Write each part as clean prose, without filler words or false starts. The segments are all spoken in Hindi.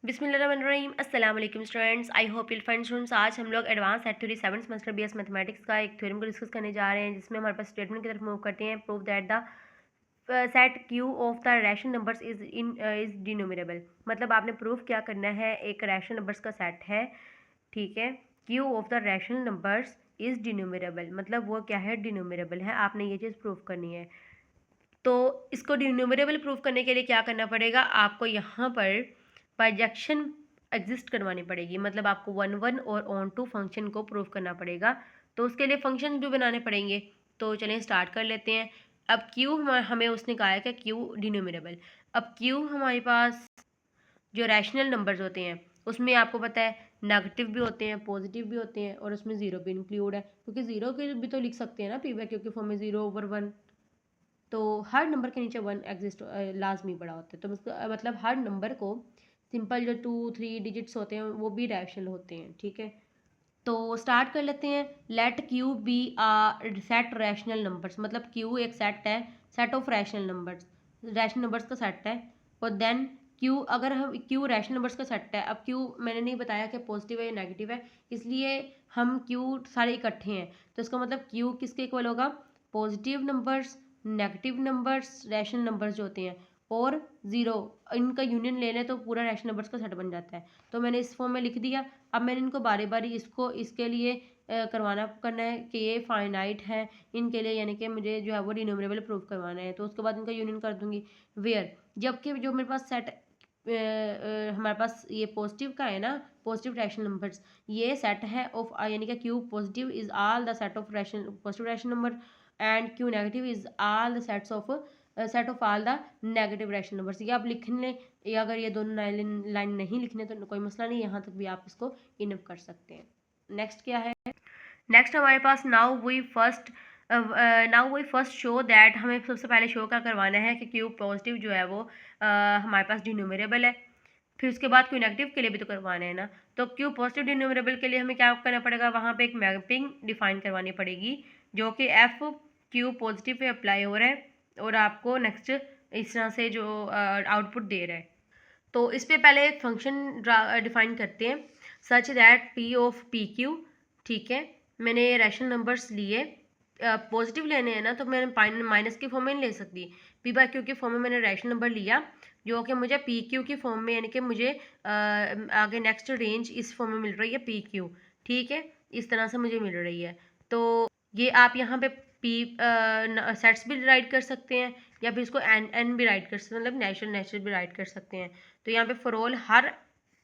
बिस्मिल्लाहिर्रहमानिर्रहीम अस्सलाम वालेकुम students. I hope you fine students. आज हम लोग advance set theory 7th semester BS mathematics का एक थ्योरम को डिस्कस करने जा रहे हैं, जिसमें हमारे पास स्टेटमेंट की तरफ मूव करते हैं। Prove that the set Q of the rational numbers is denumerable. मतलब आपने प्रूफ क्या करना है, एक रैशनल नंबर्स का सेट है, ठीक है। Q of the rational numbers is denumerable, मतलब वो क्या है, डिनोमिनेबल है। आपने ये चीज़ प्रूफ करनी है। तो इसको न्यूमरेबल प्रूफ करने के लिए क्या करना पड़ेगा, आपको यहाँ पर बाइजेक्शन एग्जिस्ट करवानी पड़ेगी। मतलब आपको वन वन और ऑन टू फंक्शन को प्रूफ करना पड़ेगा। तो उसके लिए फंक्शन भी बनाने पड़ेंगे। तो चलें स्टार्ट कर लेते हैं। अब क्यू हमें उसने कहा है कि क्यू डिनोमिनेबल। अब क्यू हमारे पास जो रैशनल नंबर्स होते हैं उसमें आपको पता है नेगेटिव भी होते हैं, पॉजिटिव भी होते हैं, और उसमें ज़ीरो भी इंक्लूड है, क्योंकि ज़ीरो के भी तो लिख सकते हैं ना पी बाई क्यू के फॉर्म में, 0/1। तो हर नंबर के नीचे वन एग्जिस्ट लाजमी पड़ा होता है। तो मतलब हर नंबर को सिंपल जो 2-3 डिजिट्स होते हैं वो भी रैशनल होते हैं, ठीक है। तो स्टार्ट कर लेते हैं। लेट क्यू बी आ सेट रैशनल नंबर्स। मतलब क्यू एक सेट है, set of rational numbers, rational numbers का सेट है। और देन क्यू, अगर हम क्यू रैशनल नंबर्स का सेट है, अब क्यू मैंने नहीं बताया कि पॉजिटिव है या नेगेटिव है, इसलिए हम क्यू सारे इकट्ठे हैं। तो इसका मतलब क्यू किसके इक्वल होगा, positive numbers, negative numbers, rational numbers जो होते हैं, और ज़ीरो, इनका यूनियन ले लें तो पूरा रैशनल नंबर्स का सेट बन जाता है। तो मैंने इस फॉर्म में लिख दिया। अब मैंने इनको बारी बारी इसके लिए करना है कि ये फाइनाइट है इनके लिए, यानी कि मुझे जो है वो डिनोमिनेबल प्रूफ करवाना है। तो उसके बाद इनका यूनियन कर दूंगी वेयर, जबकि जो मेरे पास सेट हमारे पास ये पॉजिटिव का है ना, पॉजिटिव रैशनल नंबर्स, ये सेट है ऑफ, यानी कि Q positive is all the set of rational positive rational number, and Q negative is all the set of all the negative rational numbers. ये आप लिख लें, या अगर ये दोनों लाइन नहीं लिखने तो कोई मसला नहीं, यहाँ तक भी आप इसको इनफ कर सकते हैं। नेक्स्ट क्या है, नेक्स्ट हमारे पास now we first show that, हमें सबसे पहले शो क्या करवाना है कि क्यू पॉजिटिव जो है वो हमारे पास डिनोमिनेबल है। फिर उसके बाद क्यू नेगेटिव के लिए भी तो करवाना है ना। तो क्यू पॉजिटिव डिनोमिनेबल के लिए हमें क्या करना पड़ेगा, वहाँ पे एक मैपिंग डिफाइन करवानी पड़ेगी, जो कि F Q positive pay apply हो रहा है, और आपको नेक्स्ट इस तरह से जो आउटपुट दे रहा है। तो इस पे पहले एक फंक्शन डिफाइन करते हैं, such that P of P Q, ठीक है। मैंने रैशनल नंबर्स लिए, पॉजिटिव लेने हैं ना, तो मैंने माइनस की फॉर्म में नहीं ले सकती। पी बाई क्यू की फॉर्म में मैंने रैशनल नंबर लिया, जो कि मुझे पी क्यू की फॉर्म में, यानी कि मुझे आगे नेक्स्ट रेंज इस फॉर्म में मिल रही है पी क्यू, ठीक है, इस तरह से मुझे मिल रही है। तो ये आप यहाँ पे पी सेट्स भी राइट कर सकते हैं, या फिर इसको एन भी राइट कर सकते हैं, मतलब नेचुरल भी राइट कर सकते हैं। तो यहाँ पे फॉर ऑल हर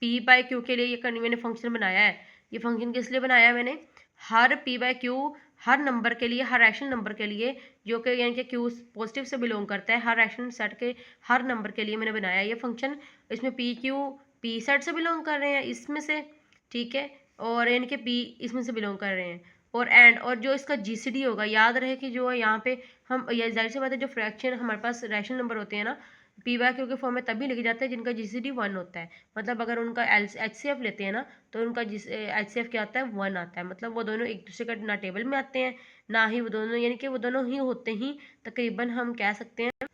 पी बाई क्यू के लिए ये मैंने फंक्शन बनाया है। ये फंक्शन किस लिए बनाया है मैंने, हर पी बाई क्यू, हर नंबर के लिए, हर रैशनल नंबर के लिए, जो कि यानी कि क्यू पॉजिटिव से बिलोंग करता है, हर रैशनल सेट के हर नंबर के लिए मैंने बनाया ये फंक्शन। इसमें पी क्यू पी सेट से बिलोंग कर रहे हैं इसमें से, ठीक है, और यानी कि पी इसमें से बिलोंग कर रहे हैं। और एंड, और जो इसका जीसीडी होगा, याद रहे कि जो यहाँ पे हम, ये जाहिर सी बात है, जो फ्रैक्शन हमारे पास रैशनल नंबर होते हैं ना, पी वाई क्यू के फॉर्म में तभी लिखे जाते हैं जिनका जीसीडी 1 होता है। मतलब अगर उनका एचसीएफ लेते हैं ना, तो उनका एचसीएफ क्या आता है, 1 आता है। मतलब वो दोनों एक दूसरे का ना टेबल में आते हैं, ना ही वो दोनों, यानी कि वो दोनों ही होते ही तकरीबन हम कह सकते हैं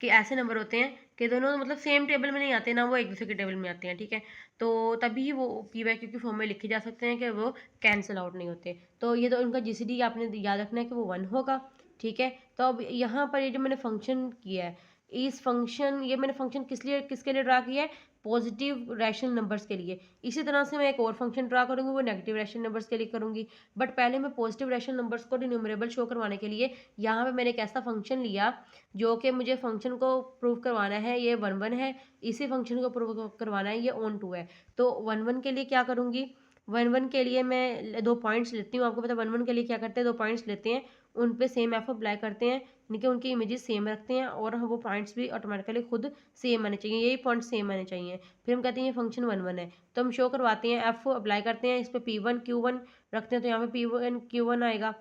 कि ऐसे नंबर होते हैं कि दोनों मतलब सेम टेबल में नहीं आते, ना वो एक दूसरे के टेबल में आते हैं, ठीक है। तो तभी वो पी वाई क्यू की फॉर्म में लिखे जा सकते हैं कि वो कैंसिल आउट नहीं होते। तो ये तो उनका जीसीडी आपने याद रखना है कि वो 1 होगा, ठीक है। तो अब यहाँ पर ये जो मैंने फंक्शन किया है, ये मैंने फंक्शन किसके लिए ड्रा किया है, पॉजिटिव रैशनल नंबर्स के लिए। इसी तरह से मैं एक और फंक्शन ड्रा करूँगी, वो नेगेटिव रैशनल नंबर्स के लिए करूँगी। बट पहले मैं पॉजिटिव रैशनल नंबर्स को डिनोमिनेबल शो करवाने के लिए यहाँ पे मैंने एक ऐसा फंक्शन लिया, जो कि मुझे फंक्शन को प्रूव करवाना है, ये 1 1 है, इसी फंक्शन को प्रूव करवाना है, ये ऑन 2 है। तो 1 1 के लिए क्या करूँगी, 1 1 के लिए मैं 2 पॉइंट्स लेती हूँ। आपको पता है 1 1 के लिए क्या करते हैं, 2 पॉइंट्स लेते हैं, उन पे सेम एफ अप्लाई करते हैं, यानी कि उनकी इमेजेस सेम रखते हैं, और वो पॉइंट्स भी ऑटोमेटिकली खुद सेम आने चाहिए, यही पॉइंट सेम आने चाहिए। फिर हम कहते हैं ये फंक्शन 1 1 है, तो हम शो करवाते हैं, एफ अप्लाई करते हैं, इस पर P1 Q1 रखते हैं, तो यहाँ पे P1 Q1 आएगा,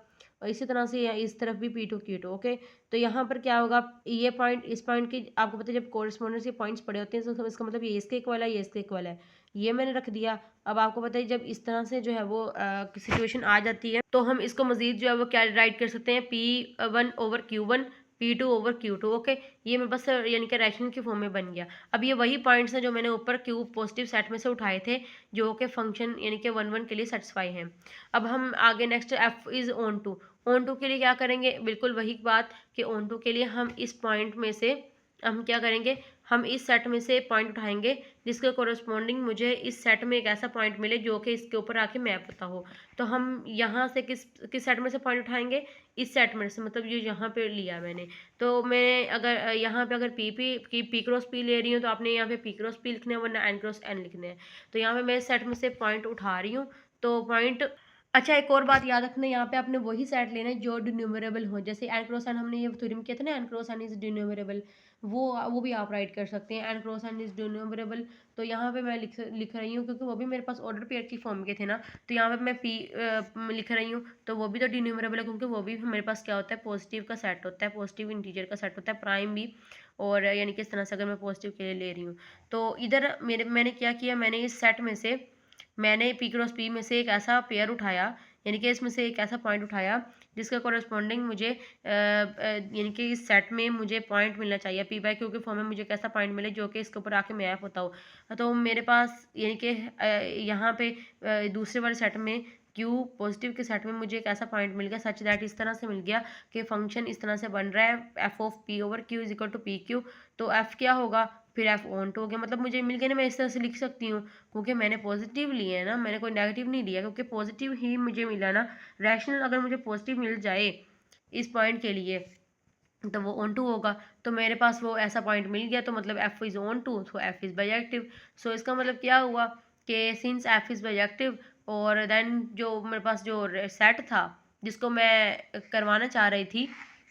और इसी तरह से इस तरफ भी P2 Q2, ओके। तो यहाँ पर क्या होगा, ये पॉइंट इस पॉइंट की, आपको पता है जब कोरिस्पोंडेंस के पॉइंट्स पड़े होते हैं तो इसका मतलब ये इसके इक्वल है, ये इसके इक्वल है, ये मैंने रख दिया। अब आपको पता है जब इस तरह से जो है वो सिचुएशन आ जाती है, तो हम इसको मजीद जो है वो क्या राइट कर सकते हैं, P1/Q1 P2 over Q2। Okay, ये मेरे पास यानी कि रैशनल की फॉर्म में बन गया। अब ये वही पॉइंट्स हैं जो मैंने ऊपर Q पॉजिटिव सेट में से उठाए थे, जो कि फंक्शन यानी कि 1 1 के लिए सेटिस्फाई हैं। अब हम आगे next F is onto. Onto के लिए क्या करेंगे, बिल्कुल वही बात कि ऑन टू के लिए हम इस पॉइंट में से हम क्या करेंगे, हम इस सेट में से पॉइंट उठाएंगे जिसके कोरस्पॉन्डिंग मुझे इस सेट में एक ऐसा पॉइंट मिले जो कि इसके ऊपर आके मैप होता हो। तो हम यहाँ से किस सेट में से पॉइंट उठाएंगे, इस सेट में से, मतलब ये यहाँ पे लिया मैंने। तो मैं अगर यहाँ पे अगर पी क्रॉस पी ले रही हूँ तो आपने यहाँ पे पी क्रॉस पी लिखना है, वरना एन क्रॉस एन लिखने हैं। तो यहाँ पे मैं इस सेट में से पॉइंट उठा रही हूँ। तो पॉइंट, अच्छा एक और बात याद रखना, यहाँ पे आपने वही सेट लेना है जो डिन्यूमरेबल हो। जैसे एन क्रॉस एन हमने ये थ्योरम किया था ना, एन क्रॉस एन इज डिन्यूमरेबल, वो भी आप राइट कर सकते हैं, एन क्रॉस एन इज डिन्यूमरेबल। तो यहाँ पे मैं लिख रही हूँ क्योंकि वो भी मेरे पास ऑर्डर पेयर की फॉर्म के थे ना, तो यहाँ पे मैं पी लिख रही हूँ, तो वो भी तो डिन्यूमरेबल है क्योंकि वो भी मेरे पास क्या होता है, पॉजिटिव का सेट होता है, पॉजिटिव इंटीजर का सेट होता है, प्राइम भी। और यानी कि इस तरह से अगर मैं पॉजिटिव के लिए ले रही हूँ, तो इधर मैंने क्या किया, मैंने इस सेट में से मैंने पी क्रॉस पी में से एक ऐसा पेयर उठाया, यानी कि इसमें से एक ऐसा पॉइंट उठाया जिसका कॉरेस्पॉन्डिंग मुझे यानी कि इस सेट में मुझे पॉइंट मिलना चाहिए, पी बाई क्यू के फॉर्म में मुझे कैसा पॉइंट मिले जो कि इसके ऊपर आके मैप होता हो। तो मेरे पास यानी कि यहाँ पे दूसरे वाले सेट में क्यू पॉजिटिव के सेट में मुझे एक ऐसा पॉइंट मिल गया, सच दैट इस तरह से मिल गया कि फंक्शन इस तरह से बन रहा है, F of P over Q is equal to P Q. तो एफ क्या होगा, फिर एफ ऑन टू हो गया, मतलब मुझे मिल गया ना, मैं इस तरह से लिख सकती हूँ क्योंकि मैंने पॉजिटिव लिए है ना, मैंने कोई नेगेटिव नहीं लिया, क्योंकि पॉजिटिव ही मुझे मिला ना। रैशनल अगर मुझे पॉजिटिव मिल जाए इस पॉइंट के लिए तो वो ऑन टू होगा। तो मेरे पास वो ऐसा पॉइंट मिल गया, तो मतलब F is onto, so F is bijective. So इसका मतलब क्या हुआ कि सिंस एफ इज़ बाइजेक्टिव, और देन जो मेरे पास जो सेट था जिसको मैं करवाना चाह रही थी,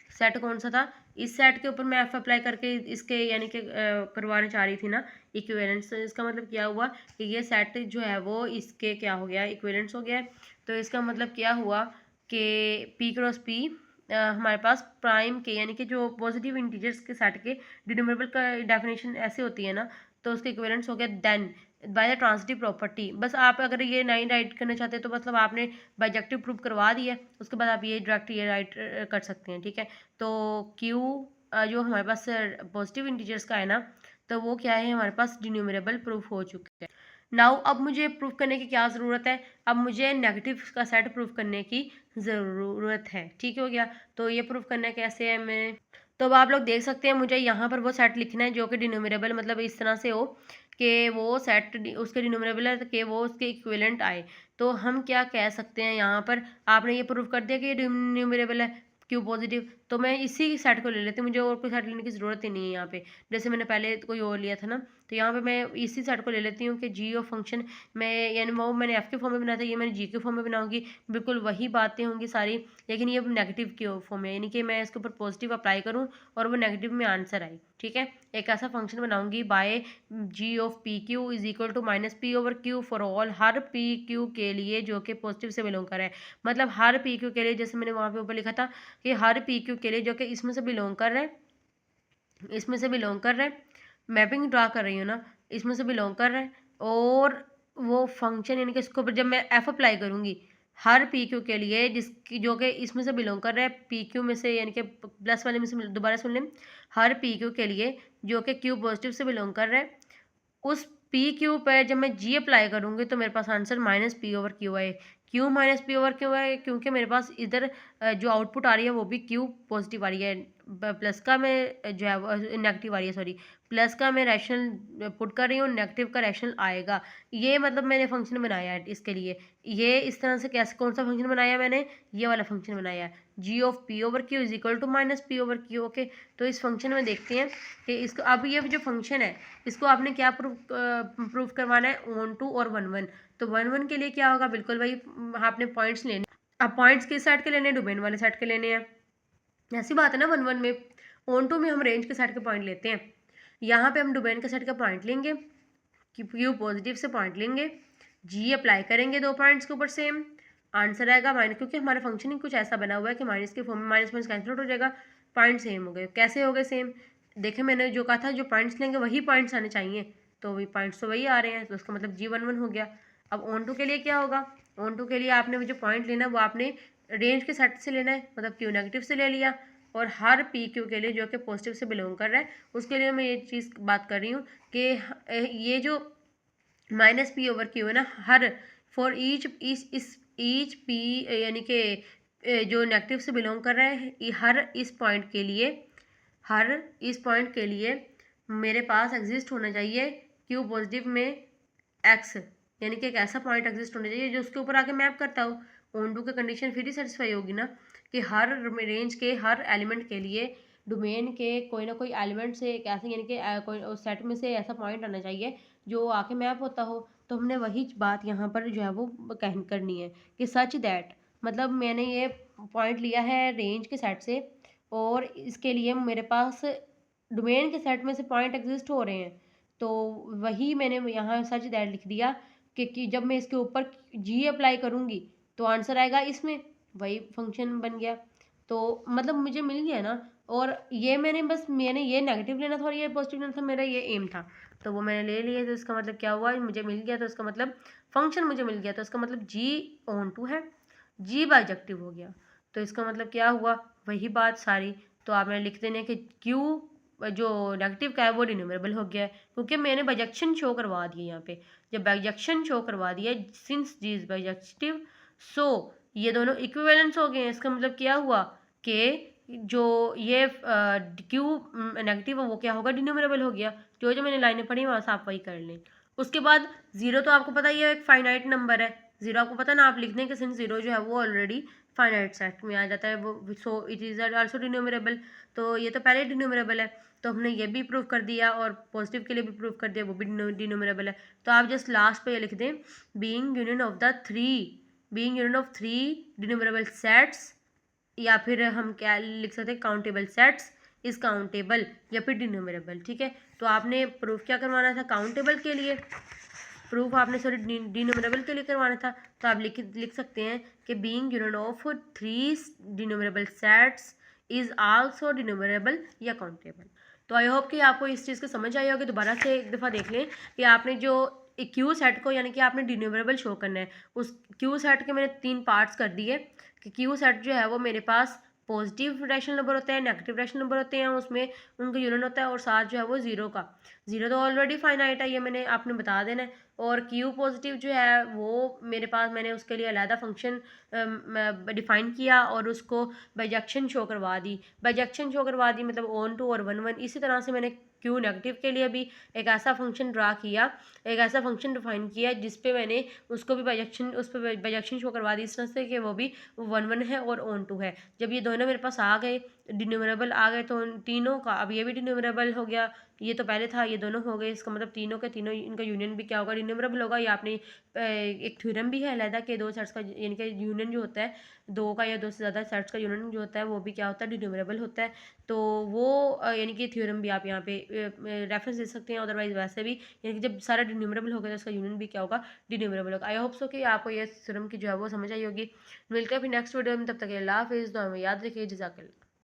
सेट कौन सा था, इस सेट के ऊपर मैं एफ अप्लाई करके इसके यानी कि करवाना चाह रही थी ना इक्विवेलेंस। तो इसका मतलब क्या हुआ कि ये सेट जो है वो इसके क्या हो गया, इक्विवेलेंस हो गया है। तो इसका मतलब क्या हुआ कि पी क्रॉस पी हमारे पास प्राइम के यानी कि जो पॉजिटिव इंटीजर्स के सेट के डिनोमिनेबल का डेफिनेशन ऐसे होती है ना, तो उसके इक्विवेलेंस हो गया then by the transitive property. बस आप अगर ये नहीं राइट करना चाहते तो मतलब आपने बाइजेक्टिव प्रूव करवा दिया, उसके बाद आप ये डायरेक्ट ये राइट कर सकते हैं, ठीक है। तो क्यू जो हमारे पास पॉजिटिव इंटीजर्स का है ना, तो वो क्या है, हमारे पास डिन्यूमरेबल प्रूफ हो चुका है। नाउ अब मुझे प्रूफ करने की क्या ज़रूरत है, अब मुझे नेगेटिव का सेट प्रूफ करने की ज़रूरत है, ठीक हो गया। तो ये प्रूफ करना कैसे है, मैं तो अब आप लोग देख सकते हैं, मुझे यहाँ पर वो सेट लिखना है जो कि डिन्यूमरेबल मतलब इस तरह से हो कि वो सेट उसके डिन्यूमरेबल है कि वो उसके इक्विवेलेंट आए। तो हम क्या कह सकते हैं, यहाँ पर आपने ये प्रूफ कर दिया कि ये डिन्यूमरेबल है क्यू पॉजिटिव, तो मैं इसी सेट को ले लेती हूँ, मुझे और कोई सेट लेने की ज़रूरत ही नहीं है यहाँ पे। जैसे मैंने पहले कोई और लिया था ना, तो यहाँ पे मैं इसी सेट को ले लेती हूँ कि जी ऑफ फंक्शन मैं यानी वो मैंने एफ के फॉर्म में बनाया था, ये मैंने जी के फॉर्म में बनाऊंगी, बिल्कुल वही बातें होंगी सारी, लेकिन ये नेगेटिव के फॉर्म में, यानी कि मैं इसके ऊपर पॉजिटिव अप्लाई करूँ और वो नेगेटिव में आंसर आए, ठीक है। एक ऐसा फंक्शन बनाऊंगी by G of P Q is equal to minus P over Q for all, हर पी क्यू के लिए जो कि पॉजिटिव से बिलोंग कर रहा है, मतलब हर पी क्यू के लिए, जैसे मैंने वहाँ पे ऊपर लिखा था कि हर पी क्यू के लिए जो कि इसमें से बिलोंग कर रहा है, इसमें से बिलोंग कर रहा है, मैपिंग ड्रा कर रही हूँ ना, इसमें से बिलोंग कर रहा है। और वो फंक्शन यानी कि इसके ऊपर जब मैं एफ अप्लाई करूँगी हर पी क्यू के लिए जिसकी जो कि इसमें से बिलोंग कर रहा है, पी क्यू में से यानी कि प्लस वाले में से दोबारा सुन लें, हर पी क्यू के लिए जो कि क्यू पॉजिटिव से बिलोंग कर रहा है, उस पी क्यू पर जब मैं जी अप्लाई करूँगी तो मेरे पास answer minus P over Q आए। Q minus P over Q है क्योंकि मेरे पास इधर जो आउटपुट आ रही है वो भी क्यू पॉजिटिव आ रही है, प्लस का मैं जो है नेगेटिव आ रही है, सॉरी, प्लस का मैं रैशनल पुट कर रही हूँ, नेगेटिव का रैशनल आएगा। ये मतलब मैंने फंक्शन बनाया है इसके लिए, ये इस तरह से कैसे, कौन सा फंक्शन बनाया है मैंने, ये वाला फंक्शन बनाया है, G of P over Q is equal to minus P over Q. Okay, तो इस फंक्शन में देखते हैं कि इसको अब ये जो फंक्शन है इसको आपने क्या प्रूफ करवाना है, ऑन टू और 1 1। तो 1 1 के लिए क्या होगा, बिल्कुल वही आपने पॉइंट्स लेने, अब पॉइंट्स किस सेट के लेने हैं, डोमेन वाले सेट के लेने हैं, ऐसी बात है ना। 1 1 में ऑन टू में हम रेंज के सेट के पॉइंट लेते हैं, यहाँ पे हम डोमेन के सेट का पॉइंट लेंगे, क्यू पॉजिटिव से पॉइंट लेंगे, जी अप्लाई करेंगे दो पॉइंट्स के ऊपर, सेम आंसर आएगा माइनस, क्योंकि हमारा फंक्शन ही कुछ ऐसा बना हुआ है कि माइनस के फॉर्म में माइनस माइनस कैंसिल आउट हो जाएगा, पॉइंट सेम हो गए। कैसे हो गए सेम, देखे मैंने जो कहा था जो पॉइंट्स लेंगे वही पॉइंट्स आने चाहिए, तो वही पॉइंट्स तो वही आ रहे हैं, तो उसका मतलब जी 1 1 हो गया। अब ऑन टू के लिए क्या होगा, ऑन टू के लिए आपने जो पॉइंट लेना है वो आपने रेंज के सेट से लेना है, मतलब क्यू नेगेटिव से ले लिया, और हर पी क्यू के लिए जो कि पॉजिटिव से बिलोंग कर रहा है उसके लिए मैं ये चीज़ बात कर रही हूँ कि ये जो माइनस पी ओवर क्यू है ना, हर फॉर ईच पी यानी कि जो नेगेटिव से बिलोंग कर रहा है हर इस पॉइंट के लिए मेरे पास एग्जिस्ट होना चाहिए क्यू पॉजिटिव में एक्स, यानी कि एक ऐसा पॉइंट एग्जिस्ट होना चाहिए जो उसके ऊपर आके मैप करता हो। ऑन टू की कंडीशन फिर ही सेटिस्फाई होगी ना कि हर रेंज के हर एलिमेंट के लिए डोमेन के कोई ना कोई एलिमेंट से एक ऐसे, यानी कि कोई सेट में से ऐसा पॉइंट आना चाहिए जो आके मैप होता हो। तो हमने वही बात यहाँ पर जो है वो करनी है कि सच दैट, मतलब मैंने ये पॉइंट लिया है रेंज के सेट से और इसके लिए मेरे पास डोमेन के सेट में से पॉइंट एग्जिस्ट हो रहे हैं। तो वही मैंने यहाँ सच दैट लिख दिया कि जब मैं इसके ऊपर जी अप्लाई करूँगी तो आंसर आएगा इसमें, वही फंक्शन बन गया। तो मतलब मुझे मिल गया ना, और ये मैंने ये नेगेटिव लेना था और ये पॉजिटिव लेना था, मेरा ये एम था। तो वो मैंने ले लिया, तो इसका मतलब क्या हुआ, मुझे मिल गया, तो इसका मतलब फंक्शन मुझे मिल गया, तो इसका मतलब जी ऑन टू है, जी बाइजेक्टिव हो गया। तो इसका मतलब क्या हुआ, वही बात सारी। तो आप मैंने लिख देने कि क्यू जो नेगेटिव का है वो डिन्यूमरेबल हो गया है, क्योंकि मैंने बाइजेक्शन शो करवा दिया यहाँ पे। जब बाइजेक्शन शो करवा दिया सिंस जी इज बाइजेक्टिव, सो ये दोनों इक्विवेलेंस हो गए हैं। इसका मतलब क्या हुआ कि जो ये क्यू नेगेटिव है वो क्या होगा, डिन्यूमरेबल हो गया। जो मैंने लाइनें पढ़ी वहाँ से आप वही कर लें। उसके बाद जीरो तो आपको पता ही है एक फाइनाइट नंबर है, जीरो आपको पता ना, आप लिखने के सिंस जीरो जो है वो ऑलरेडी फाइनाइट सेट में आ जाता है वो, सो इट इज़ आल्सो डिन्यूमरेबल। तो ये तो पहले डिन्यूमरेबल है, तो हमने ये भी प्रूव कर दिया और पॉजिटिव के लिए भी प्रूव कर दिया, वो भी डिन्यूमरेबल है। तो आप जस्ट लास्ट पे ये लिख दें, being union of three denumerable sets, या फिर हम क्या लिख सकते हैं, काउंटेबल सेट्स इज काउंटेबल, या फिर डिन्यूमरेबल। ठीक है, तो आपने प्रूफ क्या करवाना था, काउंटेबल के लिए प्रूफ आपने सॉरी डिन्यूमरेबल के लिए करवाना था। तो आप लिख सकते हैं कि being union of three denumerable sets is also denumerable या काउंटेबल। तो आई होप कि आपको इस चीज़ को समझ आई होगी। दोबारा से एक दफ़ा देख लें कि आपने जो क्यू सेट को, यानी कि आपने डिन्यूमरेबल शो करना है, उस क्यू सेट के मैंने 3 पार्ट्स कर दिए कि क्यू सेट जो है वो मेरे पास पॉजिटिव रैशनल नंबर होते हैं, नेगेटिव रैशनल नंबर होते हैं, उसमें उनका यूनियन होता है, और साथ जो है वो जीरो का, जीरो तो ऑलरेडी फाइनाइट है, ये मैंने आपने बता देना है। और क्यू पॉजिटिव जो है वो मेरे पास, मैंने उसके लिए अलहदा फंक्शन डिफाइन किया और उसको बाइजेक्शन शो करवा दी, मतलब ऑन टू और वन वन। इसी तरह से मैंने क्यू नेगेटिव के लिए भी एक ऐसा फंक्शन ड्रा किया, एक ऐसा फंक्शन डिफाइन किया जिस पे मैंने उसको भी उस पर बाइजेक्शन शो करवा दी इस तरह से कि वो भी वन वन है और ऑन टू है। जब ये दोनों मेरे पास आ गए, डिन्यूमरेबल आ गए, तो उन तीनों का, अब ये भी डिन्यूमरेबल हो गया, ये तो पहले था, ये दोनों हो गए, इसका मतलब तीनों के तीनों इनका यूनियन भी क्या होगा, डिन्यूमरेबल होगा। ये आपने एक थ्योरम भी है अलहदा कि दो सेट्स का, यानी कि यूनियन जो होता है दो का या दो से ज़्यादा सेट्स का यूनियन जो होता है वो भी क्या होता है, डिन्यूमरेबल होता है। तो वो यानी कि थ्योरम भी आप यहाँ पे रेफरेंस दे सकते हैं। अदरवाइज वैसे भी, यानी कि जब सारा डिन्यूमरेबल होगा तो उसका यूनियन भी क्या होगा, डिन्यूमरेबल होगा। आई होप सो कि आपको ये थ्योरम की जो है वो समझ आई होगी। मिलकर फिर नेक्स्ट वीडियो में, तब तक अल्लाह हाफिज़, दुआ में याद रखिए, जज़ाकल्लाह।